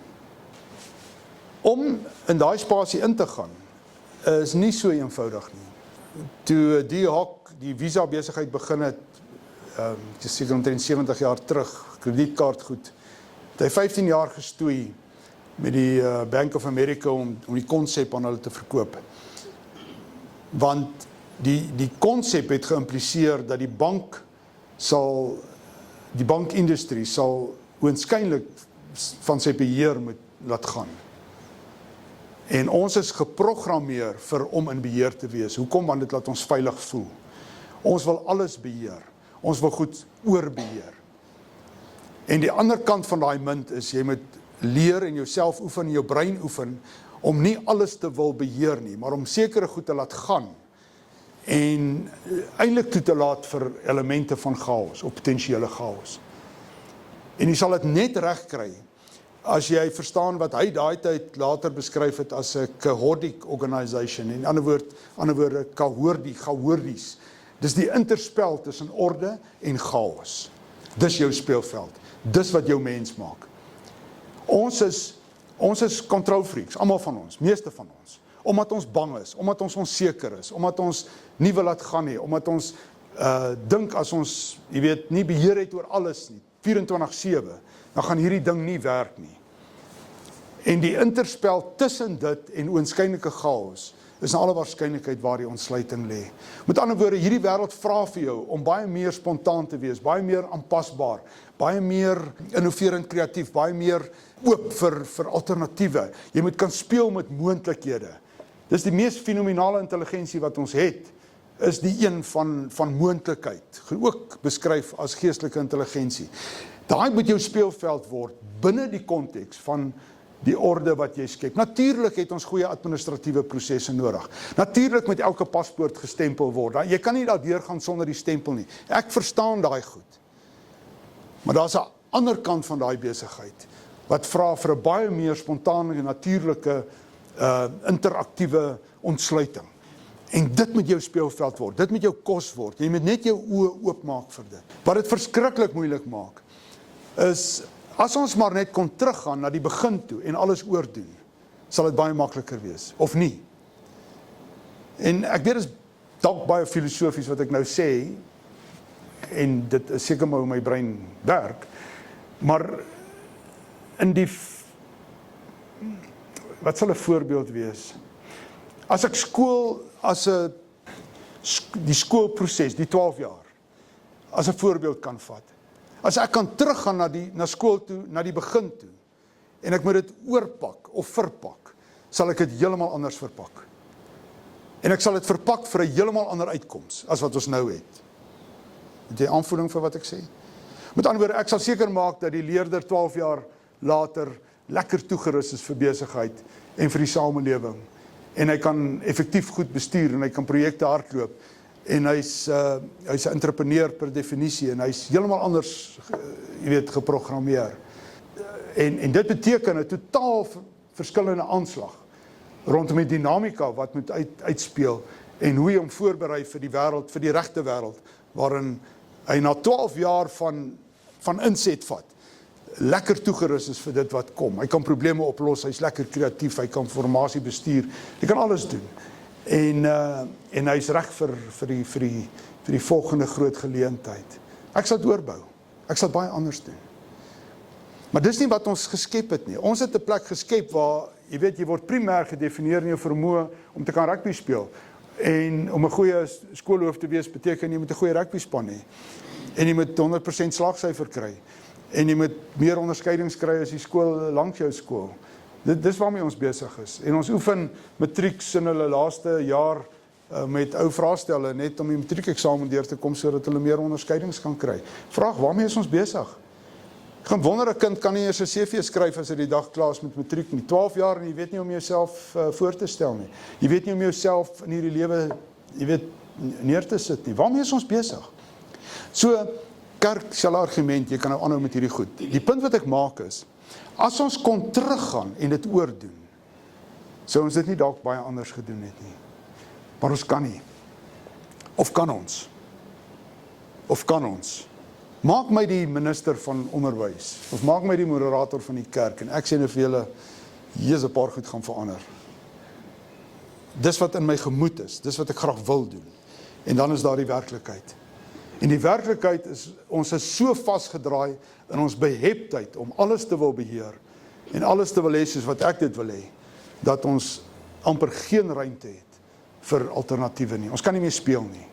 Om in daai spasie in te gaan, is nie so eenvoudig nie. Toe die Hawk die visa besigheid begin het, seker omtrent 70 jaar terug, kredietkaartgoed, het hy 15 jaar gestoei met die Bank of America om die konsep aan hulle te verkoop. Want die konsep het geïmpliseer dat die bankindustrie sal oënskynlik van sy beheer moet laat gaan. En ons is geprogrammeer om in beheer te wees. Hoekom? Want dit laat ons veilig voel. Ons wil alles beheer. Ons wil goed oorbeheer. En die ander kant van daai munt is, jy moet leer en jouself oefen, jou brein oefen, om nie alles te wil beheer nie, maar om sekere goed te laat gaan, en eintlik toe te laat vir elemente van chaos, of potentiële chaos. En jy sal dit net reg kry, as jy verstaan wat hy daai tyd later beskryf het as 'n cohortic organisation, en ander woorde cohorties. Dis die interspel tussen orde en chaos. Dis jou speelveld. Dis wat jou mens maak. Ons is control freaks, almal van ons, meeste van ons. Omdat ons bang is, omdat ons onseker is, omdat ons nie wil laat gaan nie, omdat ons dink as ons, jy weet, nie beheer het oor alles nie, 24/7, dan gaan hierdie ding nie werk nie. En die interspel tussen dit en oënskynlike chaos is na alle waarskynlikheid waar die ontsluiting lê. Met ander woorde, hierdie wêreld vra vir jou om baie meer spontaan te wees, baie meer aanpasbaar, baie meer innoverend kreatief, baie meer oop vir alternatiewe. Jy moet kan speel met moontlikhede. Dis die mees fenominale intelligensie wat ons het, is die een van moontlikheid, ook beskryf as geestelike intelligensie. Daai moet jou speelveld word binne die konteks van die orde wat jy skep. Natuurlik het ons goeie administratiewe prosesse nodig. Natuurlik moet elke paspoort gestempel word. Jy kan nie daardeur gaan sonder die stempel nie. Ek verstaan daai goed. Maar daar's 'n ander kant van daai besigheid wat vra vir 'n baie meer spontane en natuurlike interaktiewe ontsluiting. En dit moet jou speelveld word. Dit moet jou kos word. Jy moet net jou oë oopmaak vir dit. Wat dit verskriklik moeilik maak is, as ons maar net kon teruggaan na die begin toe en alles oordoen, sal dit baie makliker wees, of nie. En ek weet, is dalk baie filosofies wat ek nou sê, en dit is seker maar hoe my brein werk, maar in die, wat sal 'n voorbeeld wees? As ek die skoolproses, die 12 jaar, as 'n voorbeeld kan vat. As ek kan teruggaan na skool toe, na die begin toe, en ek moet dit oorpak of verpak, sal ek dit heeltemal anders verpak. En ek sal dit verpak vir 'n heeltemal ander uitkoms as wat ons nou het. Het jy aanvoeling vir wat ek sê? Met ander woorde, ek sal seker maak dat die leerder 12 jaar later lekker toegerus is vir besigheid en vir die samelewing. En hy kan effektief goed bestuur en hy kan projekte hardloop. En hy's 'n entrepreneur per definisie en hy's heeltemal anders, geprogrammeer. En dit beteken 'n totaal verskillende aanslag rondom die dinamika wat moet uitspeel en hoe hy hom voorberei vir die wêreld, vir die regte wêreld, waarin hy na 12 jaar van inset vat, lekker toegerus is vir dit wat kom. Hy kan probleme oplos, hy's lekker kreatief, hy kan formasie bestuur, hy kan alles doen. En hy's reg vir die volgende groot geleentheid. Ek sal dit oorbou. Ek sal baie anders doen. Maar dis nie wat ons geskep het nie. Ons het 'n plek geskep waar, jy word primêr gedefinieer in jou vermoë om te kan rugby speel. En om 'n goeie skoolhoof te wees beteken jy moet 'n goeie rugby span hê. En jy moet 100% slagsyfer kry. En jy moet meer onderskeidings kry as die skool langs jou skool. Dis waarmee ons besig is. En ons oefen matrieks in hulle laaste jaar met ou vraestelle net om die matriekeksamen deur te kom sodat hulle meer onderskeidings kan kry. Vraag, waarmee is ons besig? Ek gaan wonder, 'n kind kan nie eers 'n CV skryf as hy die dag klaar is met matriek nie. 12 jaar en jy weet nie om jouself voor te stel nie. Jy weet nie om jouself in hierdie lewe, neer te sit nie. Waarmee is ons besig? So, kerk sal argument, jy kan nou aanhou met hierdie goed. Die punt wat ek maak is, as ons kon teruggaan en dit oordoen, sou ons dit nie dalk baie anders gedoen het nie. Maar ons kan nie. Of kan ons? Maak my die minister van onderwys, of maak my die moderator van die kerk, en ek sê nou vir julle, hier is 'n paar goed gaan verander. Dis wat in my gemoed is, dis wat ek graag wil doen. En dan is daar die werklikheid. En die werklikheid is, ons is so vasgedraai in ons beheptheid om alles te wil beheer, en alles te wil hê soos wat ek dit wil hê, dat ons amper geen ruimte het vir alternatiewe nie. Ons kan nie meer speel nie.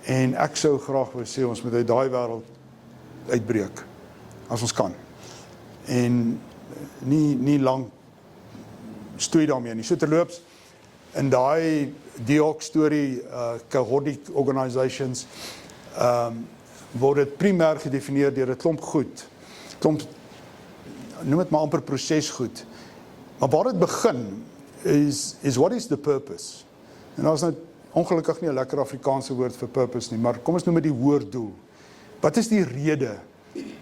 En ek sou graag wil sê, ons moet uit daai wêreld uitbreek, as ons kan. En nie lang stoei daarmee nie. So terloops, in daai DIOC storie, cohortic organisations, word dit primêr gedefinieer deur 'n klomp goed, noem dit maar amper prosesgoed. Maar waar dit begin, is what is the purpose? En daar is nou ongelukkig nie 'n lekker Afrikaanse woord vir purpose nie, maar kom ons noem dit die hoërdoel. Wat is die rede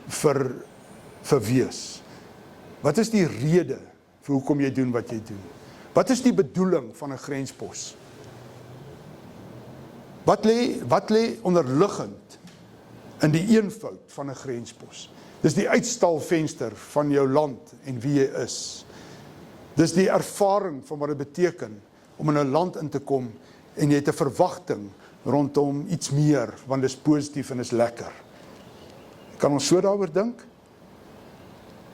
vir wees? Wat is die rede vir hoekom jy doen wat jy doen? Wat is die bedoeling van 'n grenspos? Wat lê onderliggend in die eenvoud van 'n grenspos? Dis die uitstalvenster van jou land en wie jy is. Dis die ervaring van wat dit beteken om in 'n land in te kom en jy het 'n verwagting rondom iets meer, want dis positief en is lekker. Kan ons so daaroor dink?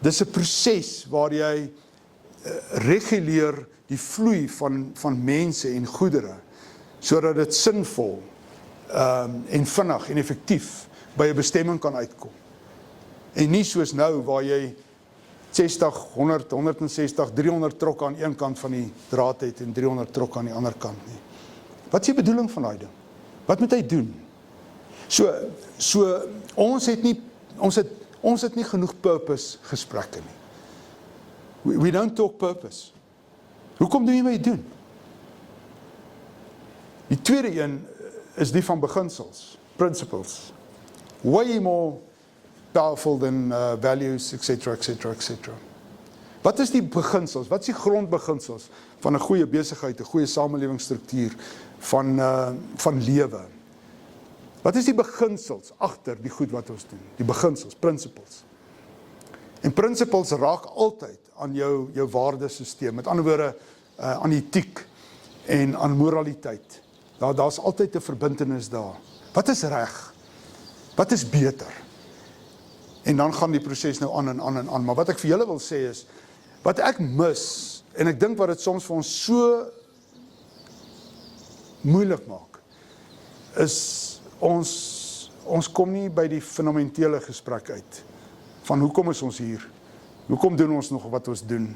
Dis 'n proses waar jy reguleer die vloei van mense en goedere, sodat dit sinvol en vinnig en effektief by 'n bestemming kan uitkom. En nie soos nou waar jy 60, 100, 160, 300 trokke aan een kant van die draad het en 300 trokke aan die ander kant nie. Wat is die bedoeling van daai ding? Wat moet hy doen? So ons het nie genoeg purpose gesprekke nie. We don't talk purpose. Hoekom doen jy wat jy doen? Die tweede een is die van beginsels, principles. Way more powerful than values, etc. Wat is die beginsels? Wat is die grondbeginsels van 'n goeie besigheid, 'n goeie samelewingsstruktuur, van lewe? Wat is die beginsels agter die goed wat ons doen? Die beginsels, principles. En principles raak altyd aan jou waardesisteem. Met ander woorde, aan etiek en aan moraliteit. Daar's altyd 'n verbintenis daar. Wat is reg? Wat is beter? En dan gaan die proses nou aan en aan en aan. Maar wat ek vir julle wil sê is, wat ek mis, en ek dink wat dit soms vir ons so moeilik maak, is ons kom nie by die fundamentele gesprek uit. Van hoekom is ons hier? Hoekom doen ons nog wat ons doen?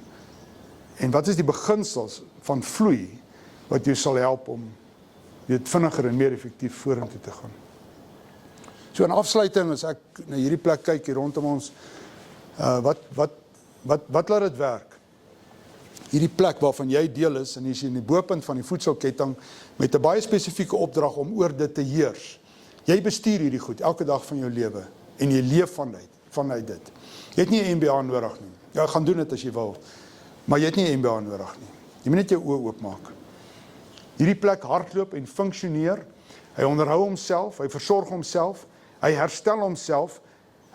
En wat is die beginsels van vloei, wat jou sal help om vinniger en meer effektief vorentoe te gaan? So in afsluiting, as ek na hierdie plek kyk hier rondom ons, wat laat dit werk? Hierdie plek waarvan jy deel is, en jy is in die bopunt van die voedselketting, met 'n baie spesifieke opdrag om oor dit te heers. Jy bestuur hierdie goed, elke dag van jou lewe, en jy leef vanuit dit. Jy het nie 'n MBA nodig nie. Jy gaan doen dit as jy wil, maar jy het nie 'n MBA nodig nie. Jy moet net jou oë oopmaak. Hierdie plek hardloop en funksioneer, hy onderhou homself, hy versorg homself, hy herstel homself,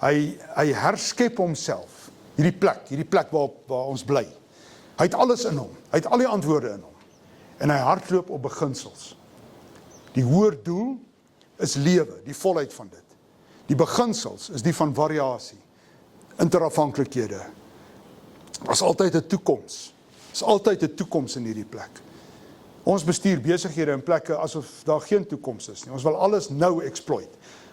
hy herskep homself. Hierdie plek waar ons bly. Hy het alles in hom, hy het al die antwoorde in hom. En hy hardloop op beginsels. Die hoër doel is lewe, die volheid van dit. Die beginsels is die van variasie, interafhanklikhede. Daar's altyd 'n toekoms. Daar's altyd 'n toekoms in hierdie plek. Ons bestuur besighede in plekke asof daar geen toekoms is nie. Ons wil alles nou exploit.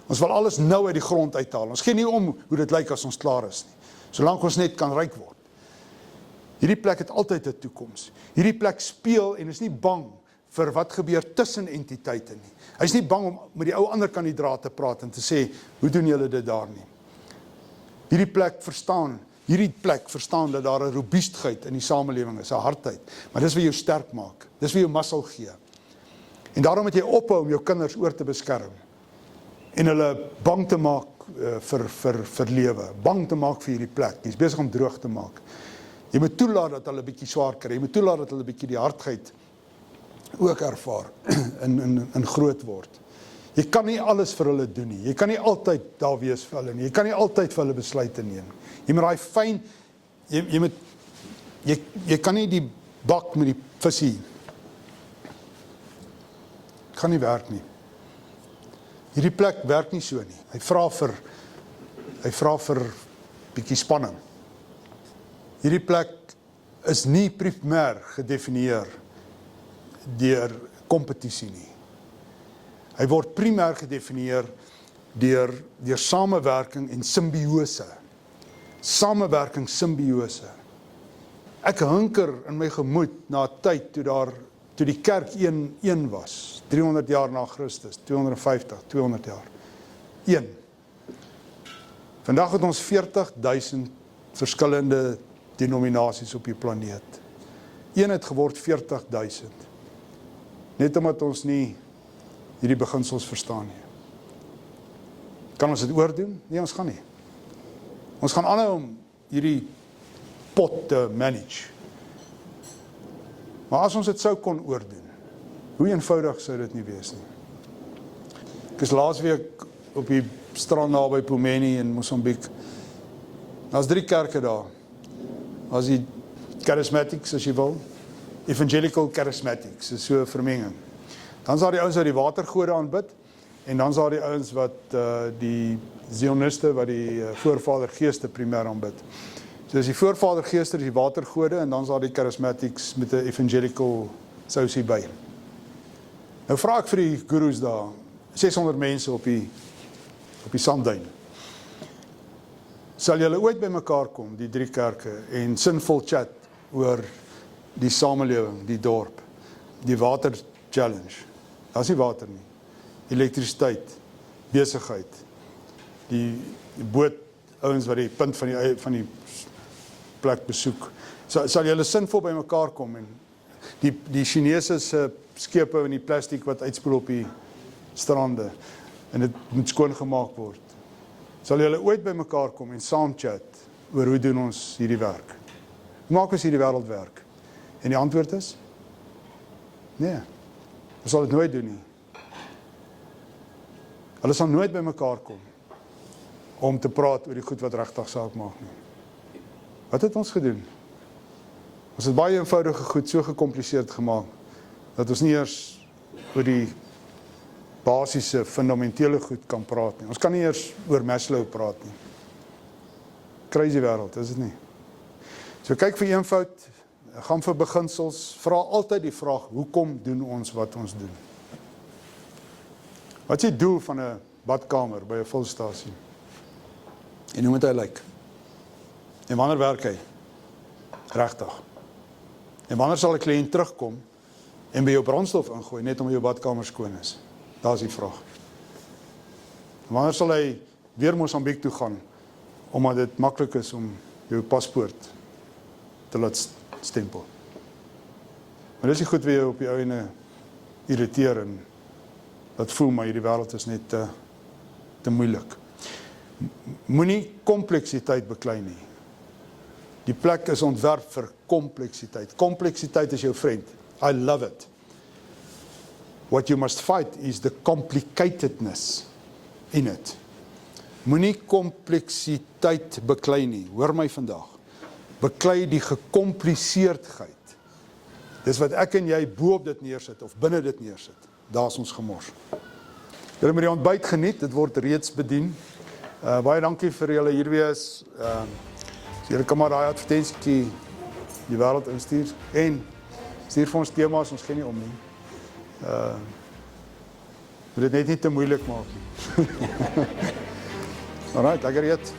Ons wil alles nou uit die grond uithaal. Ons gee nie om hoe dit lyk as ons klaar is nie. Solank ons net kan ryk word. Hierdie plek het altyd 'n toekoms. Hierdie plek speel en is nie bang vir wat gebeur tussen entiteite nie. Hy is nie bang om met die ou ander kant die draad te praat en te sê, hoe doen julle dit daar nie? Hierdie plek verstaan dat daar 'n robuustheid in die samelewing is, 'n hardheid. Maar dis wat jou sterk maak. Dis wat jou muscle gee. En daarom moet jy ophou om jou kinders oor te beskerm. En hulle bang te maak vir lewe. Bang te maak vir hierdie plek. Jy's besig om droog te maak. Jy moet toelaat dat hulle 'n bietjie swaar kry. Jy moet toelaat dat hulle 'n bietjie die hardheid ook ervaar in groot word. Jy kan nie alles vir hulle doen nie. Jy kan nie altyd daar wees vir hulle nie. Jy kan nie altyd vir hulle besluite neem. Jy moet daai fyn jy kan nie die bak met die visie. Kan nie werk nie. Hierdie plek werk nie so nie. Hy vra vir bietjie spanning. Hierdie plek is nie primêr gedefinieer deur kompetisie nie. Hy word primêr gedefinieer deur samewerking en simbiose. Samewerking, simbiose. Ek hunker in my gemoed na 'n tyd toe die kerk een was, 300 jaar na Christus, 250, 200 jaar. Een. Vandag het ons 40,000 verskillende denominasies op die planeet. Een het geword 40,000. Net omdat ons nie hierdie beginsels verstaan nie. Kan ons dit oordoen? Nee, ons gaan nie. Ons gaan aanhou om hierdie pot te manage. Maar as ons dit sou kon oordoen, hoe eenvoudig sou dit nie wees nie. Ek is laasweek op die strand naby Pumeni in Mosambiek. Daar's 3 kerke daar. As die charismatics, as jy wil, evangelical charismatics, is so 'n vermenging. Dan is daar die ouens wat die watergode aanbid, en dan is daar die ouens wat die Zioniste, wat die voorvadergeeste primêr aanbid. So is die voorvadergeeste, die watergode, en dan is daar die charismatics met 'n evangelical sousie by. Nou vra ek vir die gurus daar, 600 mense op die sandduin. Sal julle ooit by mekaar kom, die 3 kerke, en sinvol chat oor die samelewing, die dorp, die water challenge? Daar's nie water nie. Elektrisiteit, besigheid, die boot ouens wat die punt van die plek besoek. Sal julle sinvol by mekaar kom, en die Chinese se skepe in die plastiek wat uitspoel op die strande, en dit moet skoongemaak word. Sal julle ooit by mekaar kom en saam chat oor hoe doen ons hierdie werk? Hoe maak ons hierdie wêreld werk? En die antwoord is? Nee. Ons sal dit nooit doen nie. Hulle sal nooit by mekaar kom om te praat oor die goed wat regtig saak maak nie. Wat het ons gedoen? Ons het baie eenvoudige goed so gecompliseerd gemaak, dat ons nie eers oor die basiese, fundamentele goed kan praat nie. Ons kan nie eers oor Maslow praat nie. Crazy wêreld, is dit nie? So kyk vir eenvoud, gaan vir beginsels, vra altyd die vraag, hoekom doen ons wat ons doen? Wat is die doel van 'n badkamer by 'n vulstasie? En hoe moet hy lyk? En wanneer werk hy? Regtig. En wanneer sal 'n kliënt terugkom en by jou brandstof ingooi, net om jou badkamer skoon is? Daar is die vraag. En wanneer sal hy weer Mosambiek toe gaan, omdat dit maklik is om jou paspoort te laat stempel? Maar dis nie goed weer op die ou ene irriteer en dat voel maar hierdie wêreld is net te moeilik. Moenie kompleksiteit beklei nie. Die plek is ontwerp vir kompleksiteit. Kompleksiteit is jou vriend. I love it. What you must fight is the complicatedness in it. Moenie kompleksiteit beklei nie. Hoor my vandag. Beklei die gekompliseerdheid. Dis wat ek en jy bo op dit neersit of binne dit neersit. Daar is ons gemors. Julle moet die ontbyt geniet, dit word reeds bedien. Baie dankie vir julle hier wees. So julle kan maar daai advertensietjie die wêreld instuur en stuur vir ons temas, ons gee nie om nie. Moet dit net nie te moeilik maak nie. Alright, lekker eet.